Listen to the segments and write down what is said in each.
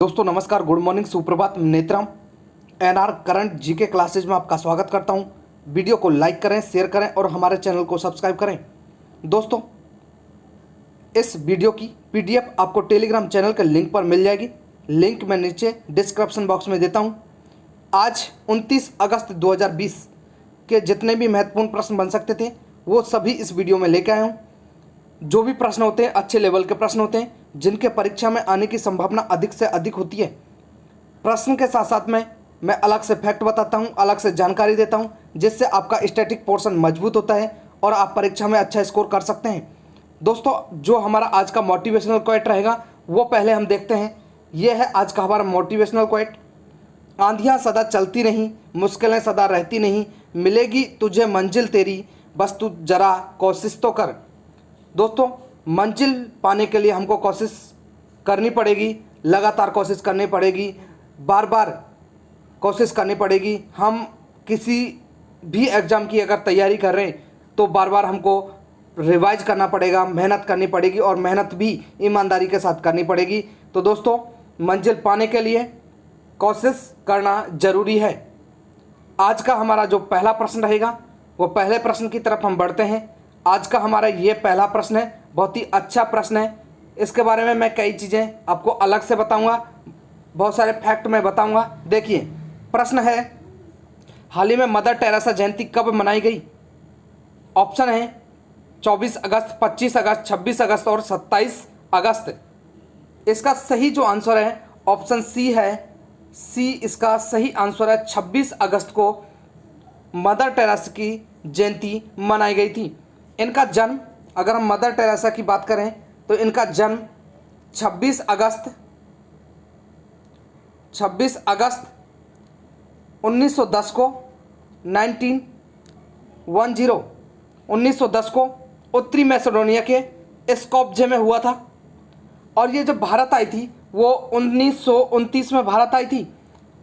दोस्तों नमस्कार, good morning, सुप्रभात, नेत्रम एनआर करंट जीके क्लासेज में आपका स्वागत करता हूं। वीडियो को लाइक करें, शेयर करें और हमारे चैनल को सब्सक्राइब करें। दोस्तों इस वीडियो की पीडीएफ आपको टेलीग्राम चैनल के लिंक पर मिल जाएगी। लिंक मैं नीचे डिस्क्रिप्शन बॉक्स में देता हूं। आज 29 अगस्त 2020 के जितने भी महत्वपूर्ण प्रश्न बन सकते थे वो सभी इस वीडियो में लेकर आया हूँ। जो भी प्रश्न होते हैं अच्छे लेवल के प्रश्न होते हैं, जिनके परीक्षा में आने की संभावना अधिक से अधिक होती है। प्रश्न के साथ साथ में मैं अलग से फैक्ट बताता हूं, अलग से जानकारी देता हूं, जिससे आपका स्टैटिक पोर्शन मजबूत होता है और आप परीक्षा में अच्छा स्कोर कर सकते हैं। दोस्तों जो हमारा आज का मोटिवेशनल क्वेट रहेगा वो पहले हम देखते हैं। ये है आज का हमारा मोटिवेशनल क्वेट। आंधियाँ सदा चलती नहीं, मुश्किलें सदा रहती नहीं, मिलेगी तुझे मंजिल तेरी, बस तू जरा कोशिश तो कर। दोस्तों मंजिल पाने के लिए हमको कोशिश करनी पड़ेगी, लगातार कोशिश करनी पड़ेगी, बार बार कोशिश करनी पड़ेगी। हम किसी भी एग्ज़ाम की अगर तैयारी कर रहे हैं तो बार बार हमको रिवाइज करना पड़ेगा, मेहनत करनी पड़ेगी और मेहनत भी ईमानदारी के साथ करनी पड़ेगी। तो दोस्तों मंजिल पाने के लिए कोशिश करना ज़रूरी है। आज का हमारा जो पहला प्रश्न रहेगा वो पहले प्रश्न की तरफ हम बढ़ते हैं। आज का हमारा ये पहला प्रश्न है, बहुत ही अच्छा प्रश्न है। इसके बारे में मैं कई चीज़ें आपको अलग से बताऊंगा, बहुत सारे फैक्ट मैं बताऊंगा। देखिए प्रश्न है, हाल ही में मदर टेरेसा जयंती कब मनाई गई? ऑप्शन है 24 अगस्त, 25 अगस्त, 26 अगस्त और 27 अगस्त। इसका सही जो आंसर है ऑप्शन सी है। सी इसका सही आंसर है। 26 अगस्त को मदर टेरेसा की जयंती मनाई गई थी। इनका जन्म, अगर हम मदर टेरेसा की बात करें तो इनका जन्म 26 अगस्त 1910 को 1910 को उत्तरी मैसेडोनिया के स्कोप्जे में हुआ था। और ये जब भारत आई थी वो 1929 में भारत आई थी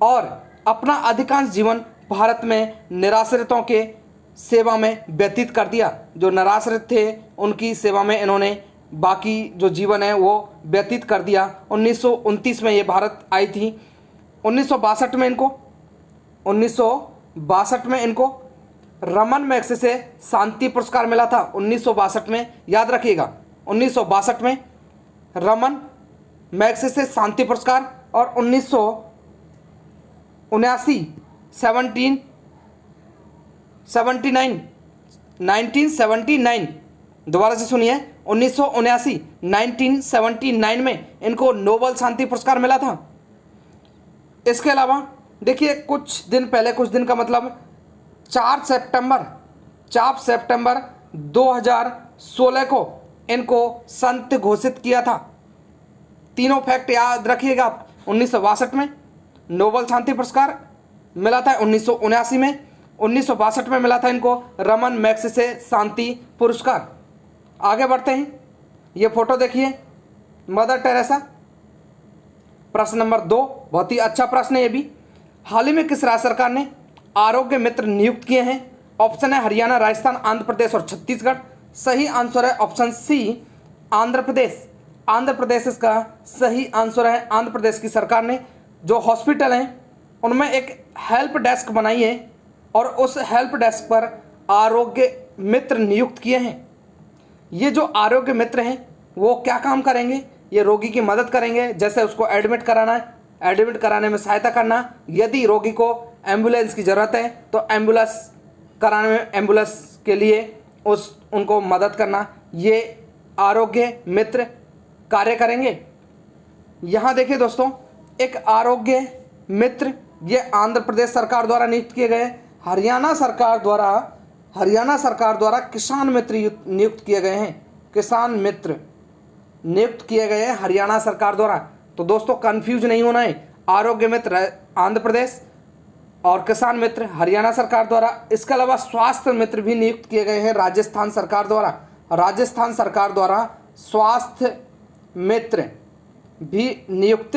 और अपना अधिकांश जीवन भारत में निराश्रितों के सेवा में व्यतीत कर दिया। जो निराश्रित थे उनकी सेवा में इन्होंने बाकी जो जीवन है वो व्यतीत कर दिया। 1929 में ये भारत आई थी। 1962 में इनको रमन मैग्सेसे से शांति पुरस्कार मिला था। 1962 में, याद रखिएगा, 1962 में रमन मैग्सेसे से शांति पुरस्कार और 1979 दोबारा से सुनिए, 1979 में इनको नोबेल शांति पुरस्कार मिला था। इसके अलावा देखिए कुछ दिन का मतलब 4 सितंबर 2016 को इनको संत घोषित किया था। तीनों फैक्ट याद रखिएगा आप। 1962 में नोबेल शांति पुरस्कार मिला था, 1979 में, 1962 में मिला था इनको रमन मैग्सेसे शांति पुरस्कार। आगे बढ़ते हैं। ये फोटो देखिए, मदर टेरेसा। प्रश्न नंबर 2, बहुत ही अच्छा प्रश्न है ये भी। हाल ही में किस राज्य सरकार ने आरोग्य मित्र नियुक्त किए हैं? ऑप्शन है हरियाणा, राजस्थान, आंध्र प्रदेश और छत्तीसगढ़। सही आंसर है ऑप्शन सी, आंध्र प्रदेश। आंध्र प्रदेश इसका सही आंसर है। आंध्र प्रदेश की सरकार ने जो हॉस्पिटल हैं उनमें एक हेल्प डेस्क बनाई है और उस हेल्प डेस्क पर आरोग्य मित्र नियुक्त किए हैं। ये जो आरोग्य मित्र हैं वो क्या काम करेंगे? ये रोगी की मदद करेंगे, जैसे उसको एडमिट कराना है, एडमिट कराने में सहायता करना। यदि रोगी को एम्बुलेंस की ज़रूरत है तो एम्बुलेंस कराने में, एम्बुलेंस के लिए उनको मदद करना, ये आरोग्य मित्र कार्य करेंगे। यहाँ देखिए दोस्तों, एक आरोग्य मित्र ये आंध्र प्रदेश सरकार द्वारा नियुक्त किए गए। हरियाणा सरकार द्वारा किसान मित्र नियुक्त किए गए हैं। किसान मित्र नियुक्त किए गए हैं हरियाणा सरकार द्वारा। तो दोस्तों कंफ्यूज नहीं होना है, आरोग्य मित्र आंध्र प्रदेश और किसान मित्र हरियाणा सरकार द्वारा। इसके अलावा स्वास्थ्य मित्र भी नियुक्त किए गए हैं राजस्थान सरकार द्वारा। राजस्थान सरकार द्वारा स्वास्थ्य मित्र भी नियुक्त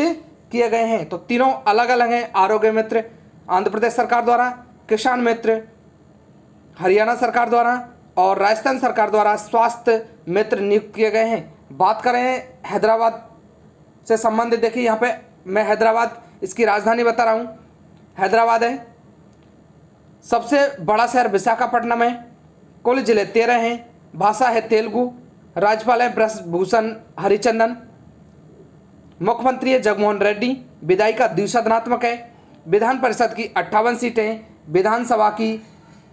किए गए हैं। तो तीनों अलग अलग हैं। आरोग्य मित्र आंध्र प्रदेश सरकार द्वारा, किसान मित्र हरियाणा सरकार द्वारा और राजस्थान सरकार द्वारा स्वास्थ्य मित्र नियुक्त किए गए हैं। बात करें हैदराबाद से संबंधित, देखिए यहाँ पे मैं हैदराबाद इसकी राजधानी बता रहा हूँ, हैदराबाद है। सबसे बड़ा शहर विशाखापट्टनम है। कुल जिले 13 हैं। भाषा है तेलुगु। राज्यपाल है ब्रजभूषण हरिचंदन। मुख्यमंत्री है जगनमोहन रेड्डी। विधायिका द्विसदनात्मक है। विधान परिषद की 58 सीटें, विधानसभा की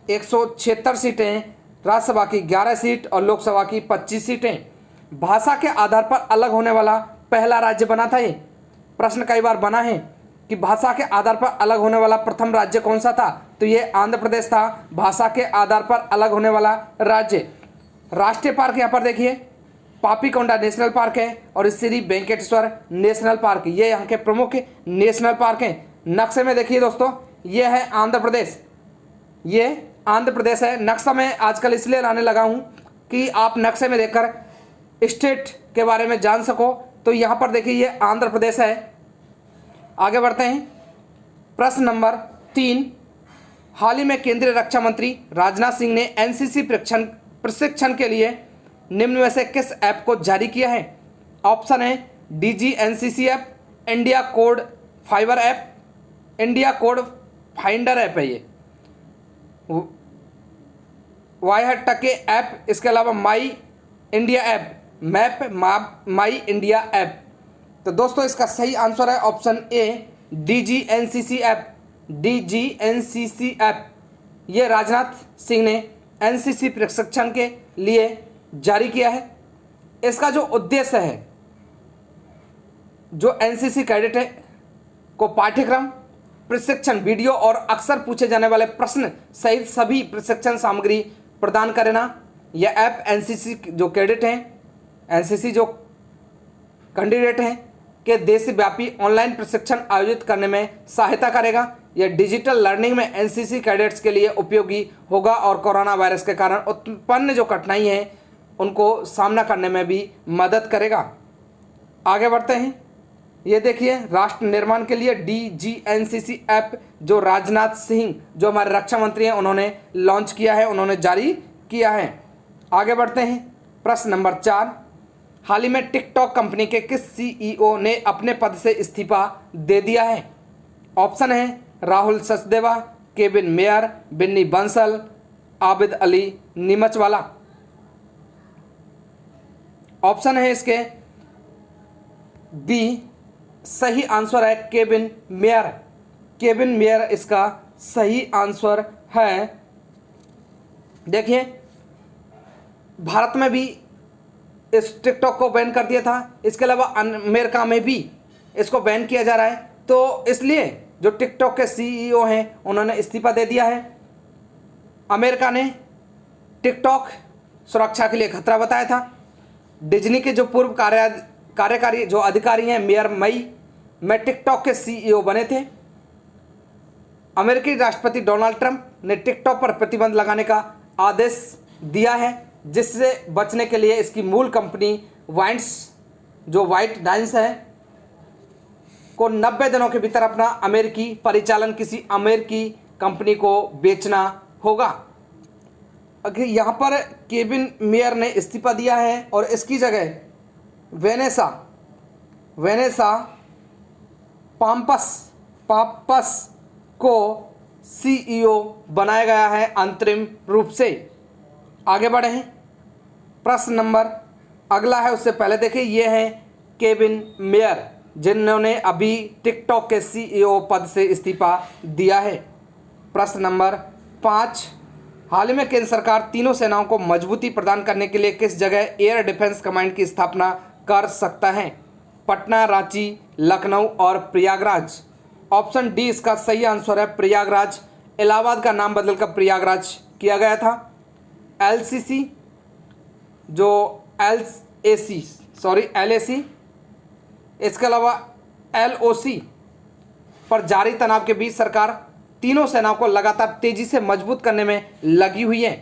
176 सीटें, राज्यसभा की 11 सीट और लोकसभा की 25 सीटें। भाषा के आधार पर अलग होने वाला पहला राज्य बना था ये। प्रश्न कई बार बना है कि भाषा के आधार पर अलग होने वाला प्रथम राज्य कौन सा था, तो ये आंध्र प्रदेश था, भाषा के आधार पर अलग होने वाला राज्य। राष्ट्रीय पार्क यहाँ पर देखिए, पापीकोंडा नेशनल पार्क है और श्री वेंकटेश्वर नेशनल पार्क, ये यहाँ के प्रमुख नेशनल पार्क हैं। नक्शे में देखिए दोस्तों, ये है आंध्र प्रदेश, ये आंध्र प्रदेश है। नक्शा मैं आजकल इसलिए लाने लगा हूँ कि आप नक्शे में देखकर स्टेट के बारे में जान सको। तो यहाँ पर देखिए ये आंध्र प्रदेश है। आगे बढ़ते हैं। प्रश्न नंबर 3, हाल ही में केंद्रीय रक्षा मंत्री राजनाथ सिंह ने एनसीसी प्रशिक्षण के लिए निम्न में से किस ऐप को जारी किया है? ऑप्शन है DG NCC app, India code fibre app, India code finder app है ये, वाईहट्टा के ऐप, इसके अलावा माई इंडिया ऐप, मैप माई इंडिया ऐप। तो दोस्तों इसका सही आंसर है option A DG NCC app. DG NCC app ये राजनाथ सिंह ने एनसीसी प्रशिक्षण के लिए जारी किया है। इसका जो उद्देश्य है, जो एनसीसी कैडेट है को पाठ्यक्रम, प्रशिक्षण वीडियो और अक्सर पूछे जाने वाले प्रश्न सहित सभी प्रशिक्षण सामग्री प्रदान करना। यह ऐप एनसीसी जो कैडेट हैं, एनसीसी जो कैंडिडेट हैं के देशव्यापी ऑनलाइन प्रशिक्षण आयोजित करने में सहायता करेगा। यह डिजिटल लर्निंग में एनसीसी कैडेट्स के लिए उपयोगी होगा और कोरोना वायरस के कारण उत्पन्न जो कठिनाई है उनको सामना करने में भी मदद करेगा। आगे बढ़ते हैं। ये देखिए राष्ट्र निर्माण के लिए DGNCC ऐप जो राजनाथ सिंह जो हमारे रक्षा मंत्री हैं उन्होंने लॉन्च किया है, उन्होंने जारी किया है। आगे बढ़ते हैं। प्रश्न नंबर 4, हाल ही में टिकटॉक कंपनी के किस CEO ने अपने पद से इस्तीफा दे दिया है? ऑप्शन है Rahul Sachdeva, Kevin Mayer, Binny Bansal, Abid Ali Neemuchwala. Option है इसके बी, सही आंसर है केविन मेयर। केविन मेयर इसका सही आंसर है। देखिए भारत में भी इस टिकटॉक को बैन कर दिया था, इसके अलावा अमेरिका में भी इसको बैन किया जा रहा है। तो इसलिए जो टिकटॉक के CEO हैं उन्होंने इस्तीफा दे दिया है। अमेरिका ने टिकटॉक सुरक्षा के लिए खतरा बताया था। डिज्नी के जो पूर्व कार्यकारी जो अधिकारी हैं मेयर मई में टिकटॉक के CEO बने थे। अमेरिकी राष्ट्रपति डोनाल्ड ट्रंप ने टिकटॉक पर प्रतिबंध लगाने का आदेश दिया है, जिससे बचने के लिए इसकी मूल कंपनी वाइट डांस है को 90 दिनों के भीतर अपना अमेरिकी परिचालन किसी अमेरिकी कंपनी को बेचना होगा। अगर यहाँ पर केविन मेयर ने इस्तीफा दिया है और इसकी जगह वेनेसा पापस को CEO बनाया गया है अंतरिम रूप से। आगे बढ़े हैं। प्रश्न नंबर अगला है, उससे पहले देखिए ये हैं केविन मेयर जिन्होंने अभी टिकटॉक के CEO पद से इस्तीफा दिया है। प्रश्न नंबर 5, हाल ही में केंद्र सरकार तीनों सेनाओं को मजबूती प्रदान करने के लिए किस जगह एयर डिफेंस कमांड की स्थापना कर सकता है? पटना, रांची, लखनऊ और प्रयागराज। ऑप्शन डी इसका सही आंसर है प्रयागराज। इलाहाबाद का नाम बदलकर प्रयागराज किया गया था। LAC इसके अलावा LOC पर जारी तनाव के बीच सरकार तीनों सेनाओं को लगातार तेजी से मजबूत करने में लगी हुई है।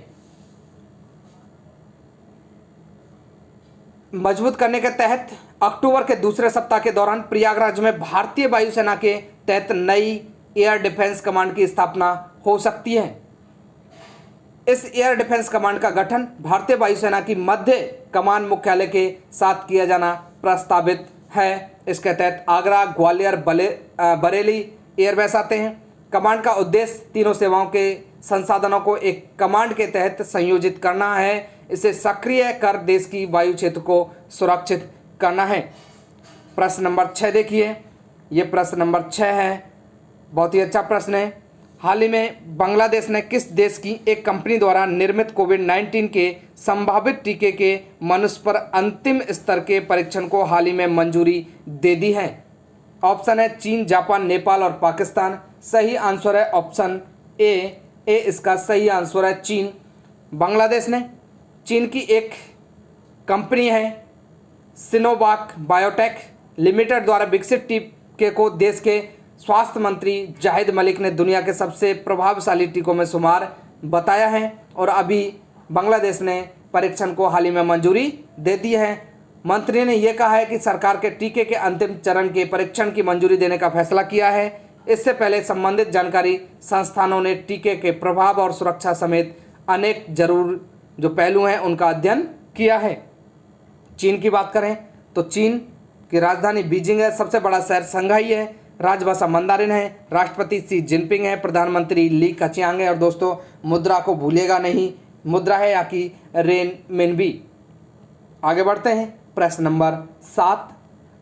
मजबूत करने के तहत अक्टूबर के दूसरे सप्ताह के दौरान प्रयागराज में भारतीय वायुसेना के तहत नई एयर डिफेंस कमांड की स्थापना हो सकती है। इस एयर डिफेंस कमांड का गठन भारतीय वायुसेना की मध्य कमान मुख्यालय के साथ किया जाना प्रस्तावित है। इसके तहत आगरा, ग्वालियर, बरेली एयरबेस आते हैं। कमांड का उद्देश्य तीनों सेवाओं के संसाधनों को एक कमांड के तहत संयोजित करना है। इसे सक्रिय कर देश की वायु क्षेत्र को सुरक्षित करना है। प्रश्न नंबर 6 देखिए, ये प्रश्न नंबर 6 है, बहुत ही अच्छा प्रश्न है। हाल ही में बांग्लादेश ने किस देश की एक कंपनी द्वारा निर्मित कोविड-19 के संभावित टीके के मनुष्य पर अंतिम स्तर के परीक्षण को हाल ही में मंजूरी दे दी है? ऑप्शन है चीन, जापान, नेपाल और पाकिस्तान। सही आंसर है ऑप्शन ए। इसका सही आंसर है चीन। बांग्लादेश ने चीन की एक कंपनी है सिनोवाक बायोटेक लिमिटेड द्वारा विकसित टीके को देश के स्वास्थ्य मंत्री जाहिद मलिक ने दुनिया के सबसे प्रभावशाली टीकों में शुमार बताया है और अभी बांग्लादेश ने परीक्षण को हाल ही में मंजूरी दे दी है। मंत्री ने यह कहा है कि सरकार के टीके के अंतिम चरण के परीक्षण की मंजूरी देने का फैसला किया है। इससे पहले संबंधित जानकारी संस्थानों ने टीके के प्रभाव और सुरक्षा समेत अनेक जरूर जो पहलू हैं उनका अध्ययन किया है। चीन की बात करें तो चीन की राजधानी बीजिंग है, सबसे बड़ा शहर शंघाई है, राजभाषा मंदारिन है, राष्ट्रपति शी जिनपिंग है, प्रधानमंत्री ली कचियांग है और दोस्तों मुद्रा को भूलिएगा नहीं, मुद्रा है यहाँ की रेन मिनबी। आगे बढ़ते हैं, प्रश्न नंबर 7।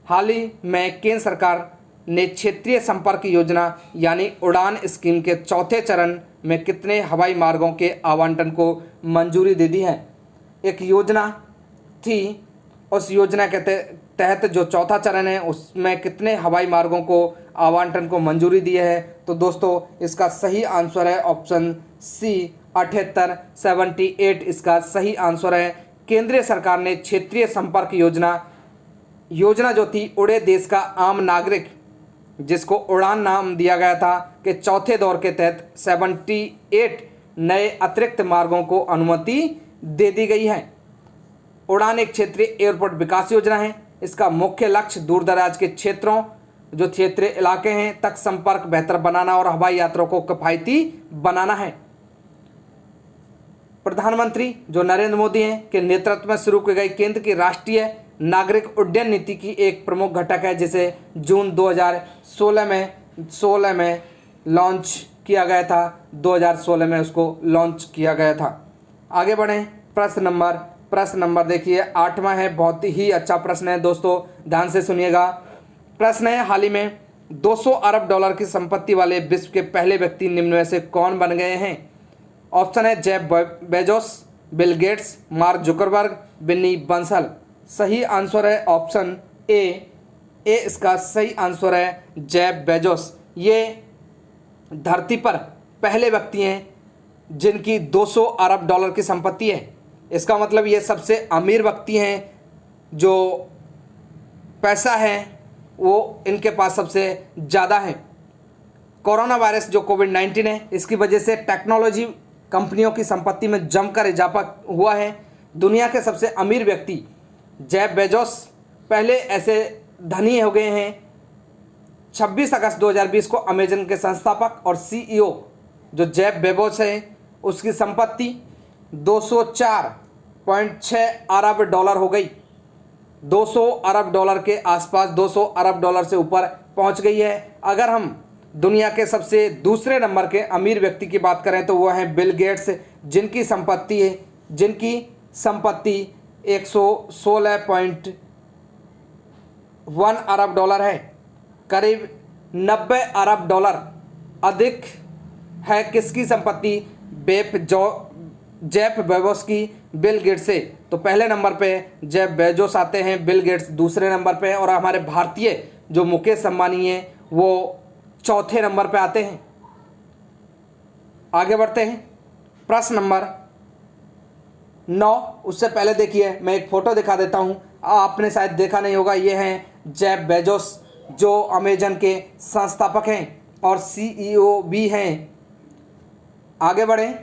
हाल ही में केंद्र सरकार ने क्षेत्रीय संपर्क योजना यानी उड़ान स्कीम के चौथे चरण में कितने हवाई मार्गों के आवंटन को मंजूरी दे दी है? एक योजना थी, उस योजना के तहत जो चौथा चरण है उसमें कितने हवाई मार्गों को आवंटन को मंजूरी दी है? तो दोस्तों इसका सही आंसर है ऑप्शन सी 78 इसका सही आंसर है। केंद्रीय सरकार ने क्षेत्रीय संपर्क योजना जो थी उड़े देश का आम नागरिक, जिसको उड़ान नाम दिया गया था, के चौथे दौर के तहत 78 नए अतिरिक्त मार्गों को अनुमति दे दी गई है। उड़ान एक क्षेत्रीय एयरपोर्ट विकास योजना है। इसका मुख्य लक्ष्य दूर दराज के क्षेत्रों जो क्षेत्रीय इलाके हैं तक संपर्क बेहतर बनाना और हवाई यात्रा को किफायती बनाना है। प्रधानमंत्री जो नरेंद्र मोदी हैं के नेतृत्व में शुरू की गई केंद्र की राष्ट्रीय नागरिक उड्डयन नीति की एक प्रमुख घटक है, जिसे जून 2016 में लॉन्च किया गया था। 2016 में उसको लॉन्च किया गया था। आगे बढ़ें, प्रश्न नंबर देखिए 8वां है, बहुत ही अच्छा प्रश्न है दोस्तों, ध्यान से सुनिएगा। प्रश्न है, हाल ही में 200 अरब डॉलर की संपत्ति वाले विश्व के पहले व्यक्ति निम्न में से कौन बन गए हैं? ऑप्शन है Jeff Bezos, Bill Gates, Mark Zuckerberg, Binny Bansal. सही आंसर है ऑप्शन ए। इसका सही आंसर है जेफ बेजोस। ये धरती पर पहले व्यक्ति हैं जिनकी 200 अरब डॉलर की संपत्ति है। इसका मतलब ये सबसे अमीर व्यक्ति हैं, जो पैसा है वो इनके पास सबसे ज़्यादा है। कोरोना वायरस जो कोविड-19 है, इसकी वजह से टेक्नोलॉजी कंपनियों की संपत्ति में जमकर इजाफा हुआ है। दुनिया के सबसे अमीर व्यक्ति जेफ बेजोस पहले ऐसे धनी हो गए हैं। 26 अगस्त 2020 को अमेजन के संस्थापक और सीईओ जो जेफ बेजोस है उसकी संपत्ति 204.6 अरब डॉलर हो गई। 200 अरब डॉलर के आसपास, 200 अरब डॉलर से ऊपर पहुंच गई है। अगर हम दुनिया के सबसे दूसरे नंबर के अमीर व्यक्ति की बात करें तो वह हैं बिल गेट्स, जिनकी संपत्ति 116.1 अरब डॉलर है। करीब 90 अरब डॉलर अधिक है किसकी संपत्ति? जेफ बेजोस की बिल गेट्स से। तो पहले नंबर पे जेफ बेजोस आते हैं, बिल गेट्स दूसरे नंबर पे, और हमारे भारतीय जो मुकेश अंबानी हैं वो चौथे नंबर पे आते हैं। आगे बढ़ते हैं, प्रश्न नंबर 9। उससे पहले देखिए मैं एक फ़ोटो दिखा देता हूँ, आपने शायद देखा नहीं होगा। ये हैं जेफ बेजोस जो अमेजन के संस्थापक हैं और सीईओ भी हैं। आगे बढ़ें,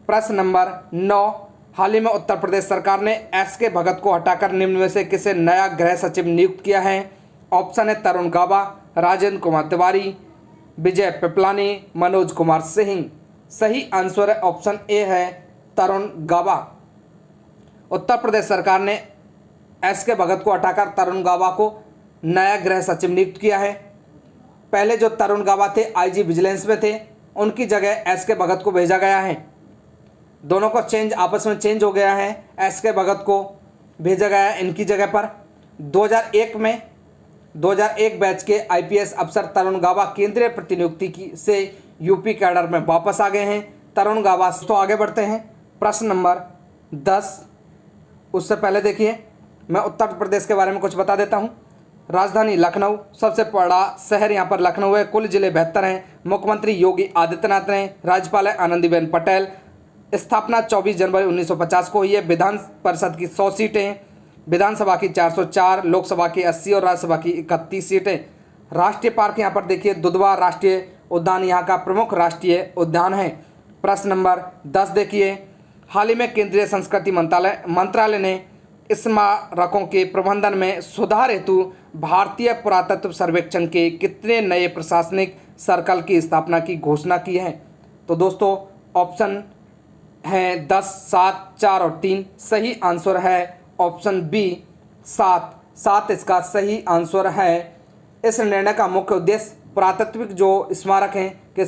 प्रश्न नंबर 9। हाल ही में उत्तर प्रदेश सरकार ने एस.के. भगत को हटाकर निम्न में से किसे नया गृह सचिव नियुक्त किया है? ऑप्शन है तरुण गाबा, राजेंद्र कुमार तिवारी, विजय पिपलानी, मनोज कुमार सिंह। सही आंसर है ऑप्शन ए है तरुण गाबा। उत्तर प्रदेश सरकार ने एस.के. भगत को हटाकर तरुण गाबा को नया गृह सचिव नियुक्त किया है। पहले जो तरुण गाबा थे आईजी विजिलेंस में थे, उनकी जगह एसके भगत को भेजा गया है। दोनों को आपस में चेंज हो गया है। एसके भगत को भेजा गया है इनकी जगह पर। 2001 बैच के आईपीएस अफसर तरुण गाबा केंद्रीय प्रतिनियुक्ति से यूपी कैडर में वापस आ गए हैं। तरुण गाबा। तो आगे बढ़ते हैं प्रश्न नंबर 10। उससे पहले देखिए मैं उत्तर प्रदेश के बारे में कुछ बता देता हूं। राजधानी लखनऊ, सबसे बड़ा शहर यहाँ पर लखनऊ है। कुल जिले 72 हैं। मुख्यमंत्री योगी आदित्यनाथ हैं। राज्यपाल है आनंदीबेन पटेल। स्थापना 24 जनवरी 1950 को हुई है। विधान परिषद की 100 सीटें, विधानसभा की 404, लोकसभा की 80 और राज्यसभा की 31 सीटें। राष्ट्रीय पार्क यहाँ पर देखिए दुधवा राष्ट्रीय उद्यान यहाँ का प्रमुख राष्ट्रीय उद्यान है। प्रश्न नंबर 10 देखिए, हाल ही में केंद्रीय संस्कृति मंत्रालय ने स्मारकों के प्रबंधन में सुधार हेतु भारतीय पुरातत्व सर्वेक्षण के कितने नए प्रशासनिक सर्कल की स्थापना की घोषणा की है? तो दोस्तों ऑप्शन है 10, 7, 4 और 3। सही आंसर है ऑप्शन बी 7 इसका सही आंसर है। इस निर्णय का मुख्य उद्देश्य पुरातात्विक जो स्मारक हैं के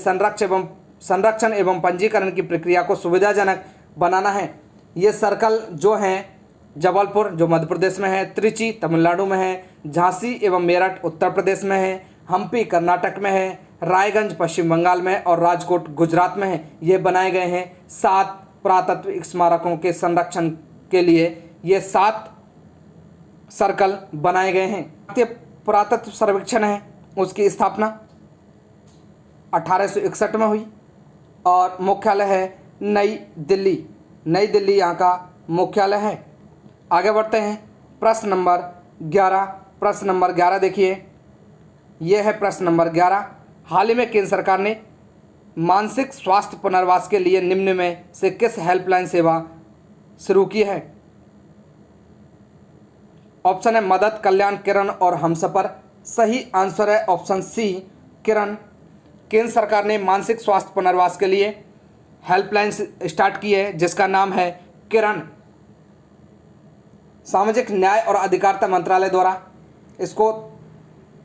संरक्षण एवं पंजीकरण की प्रक्रिया को सुविधाजनक बनाना है। ये सर्कल जो हैं जबलपुर जो मध्य प्रदेश में है, त्रिची तमिलनाडु में है, झांसी एवं मेरठ उत्तर प्रदेश में है, हम्पी कर्नाटक में है, रायगंज पश्चिम बंगाल में और राजकोट गुजरात में है। ये बनाए गए हैं 7 पुरातत्व स्मारकों के संरक्षण के लिए। ये 7 सर्कल बनाए गए हैं। भारतीय पुरातत्व सर्वेक्षण है उसकी स्थापना 1861 में हुई और मुख्यालय है नई दिल्ली। नई दिल्ली यहाँ का मुख्यालय है। आगे बढ़ते हैं प्रश्न नंबर 11। प्रश्न नंबर 11 देखिए, यह है प्रश्न नंबर 11। हाल ही में केंद्र सरकार ने मानसिक स्वास्थ्य पुनर्वास के लिए निम्न में से किस हेल्पलाइन सेवा शुरू की है? ऑप्शन है मदद, कल्याण, किरण और हमसफर। सही आंसर है ऑप्शन सी किरण। केंद्र सरकार ने मानसिक स्वास्थ्य पुनर्वास के लिए हेल्पलाइन स्टार्ट की है जिसका नाम है किरण। सामाजिक न्याय और अधिकारिता मंत्रालय द्वारा इसको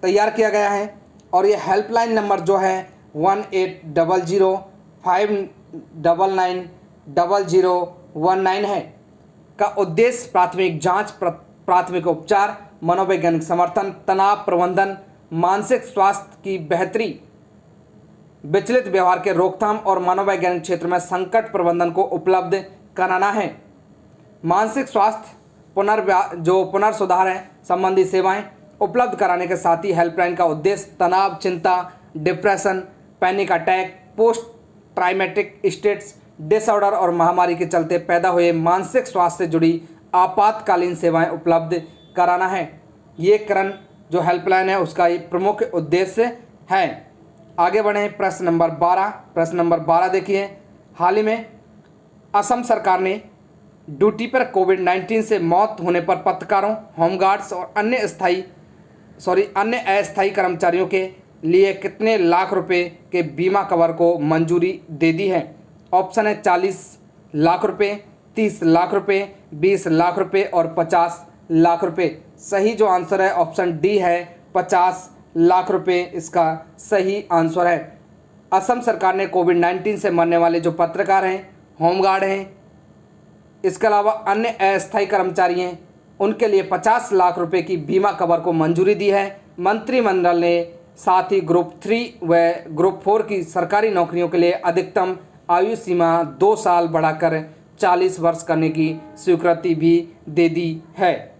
तैयार किया गया है और ये हेल्पलाइन नंबर जो है 1800599019 है। का उद्देश्य प्राथमिक जांच, प्राथमिक उपचार, मनोवैज्ञानिक समर्थन, तनाव प्रबंधन, मानसिक स्वास्थ्य की बेहतरी, विचलित व्यवहार के रोकथाम और मनोवैज्ञानिक क्षेत्र में संकट प्रबंधन को उपलब्ध कराना है। मानसिक स्वास्थ्य पुनर्सुधार है संबंधी सेवाएं उपलब्ध कराने के साथ ही हेल्पलाइन का उद्देश्य तनाव, चिंता, depression, panic attack, post traumatic stress disorder और महामारी के चलते पैदा हुए मानसिक स्वास्थ्य से जुड़ी आपातकालीन सेवाएं उपलब्ध कराना है। ये किरण जो हेल्पलाइन है उसका ये प्रमुख उद्देश्य है। आगे बढ़े प्रश्न नंबर 12। प्रश्न नंबर 12 देखिए, हाल ही में असम सरकार ने ड्यूटी पर कोविड-19 से मौत होने पर पत्रकारों, होमगार्ड्स और अन्य अस्थायी कर्मचारियों के लिए कितने लाख रुपए के बीमा कवर को मंजूरी दे दी है? ऑप्शन है 40 लाख रुपए, 30 लाख रुपए, 20 लाख रुपए और 50 लाख रुपए। सही जो आंसर है ऑप्शन डी है 50 लाख रुपए इसका सही आंसर है। असम सरकार ने कोविड-19 से मरने वाले जो पत्रकार हैं, होमगार्ड हैं, इसके अलावा अन्य अस्थायी कर्मचारी हैं, उनके लिए 50 लाख रुपए की बीमा कवर को मंजूरी दी है। मंत्रिमंडल ने साथ ही ग्रुप 3 व ग्रुप 4 की सरकारी नौकरियों के लिए अधिकतम आयु सीमा 2 साल बढ़ाकर 40 वर्ष करने की स्वीकृति भी दे दी है।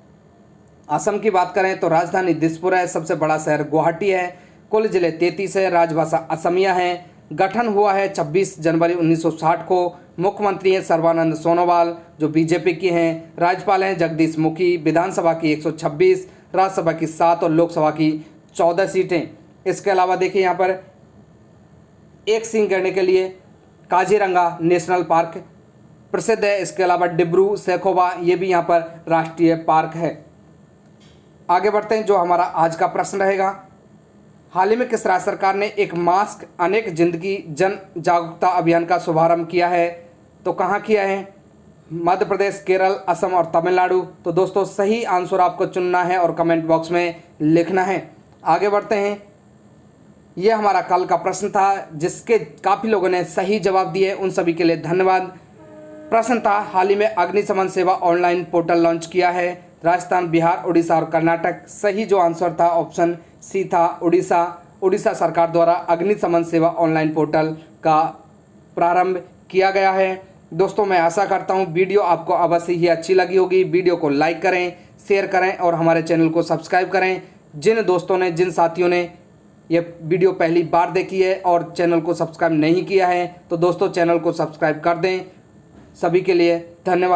असम की बात करें तो राजधानी दिसपुर है, सबसे बड़ा शहर गुवाहाटी है, कुल जिले 33 है, राजभाषा असमिया है। गठन हुआ है 26 जनवरी 1960 को। मुख्यमंत्री हैं सर्बानंद सोनोवाल जो बीजेपी की हैं। राज्यपाल हैं जगदीश मुखी। विधानसभा की 126, राज्यसभा की 7 और लोकसभा की 14 सीटें। इसके अलावा देखिए यहाँ पर एक सींग गैंडे के लिए काजीरंगा नेशनल पार्क प्रसिद्ध है। इसके अलावा डिब्रू सैखोवा ये भी यहाँ पर राष्ट्रीय पार्क है। आगे बढ़ते हैं जो हमारा आज का प्रश्न रहेगा, हाल ही में किस राज्य सरकार ने एक मास्क अनेक जिंदगी जन जागरूकता अभियान का शुभारंभ किया है? तो कहाँ किया है? मध्य प्रदेश, केरल, असम और तमिलनाडु। तो दोस्तों सही आंसर आपको चुनना है और कमेंट बॉक्स में लिखना है। आगे बढ़ते हैं। ये हमारा कल का प्रश्न था जिसके काफ़ी लोगों ने सही जवाब दिए, उन सभी के लिए धन्यवाद। प्रश्न था, हाल ही में अग्निशमन सेवा ऑनलाइन पोर्टल लॉन्च किया है। राजस्थान, बिहार, उड़ीसा और कर्नाटक। सही जो आंसर था ऑप्शन सी था उड़ीसा। उड़ीसा सरकार द्वारा अग्निशमन सेवा ऑनलाइन पोर्टल का प्रारंभ किया गया है। दोस्तों मैं आशा करता हूँ वीडियो आपको अवश्य ही अच्छी लगी होगी। वीडियो को लाइक करें, शेयर करें और हमारे चैनल को सब्सक्राइब करें। जिन दोस्तों ने, जिन साथियों ने ये वीडियो पहली बार देखी है और चैनल को सब्सक्राइब नहीं किया है तो दोस्तों चैनल को सब्सक्राइब कर दें। सभी के लिए धन्यवाद।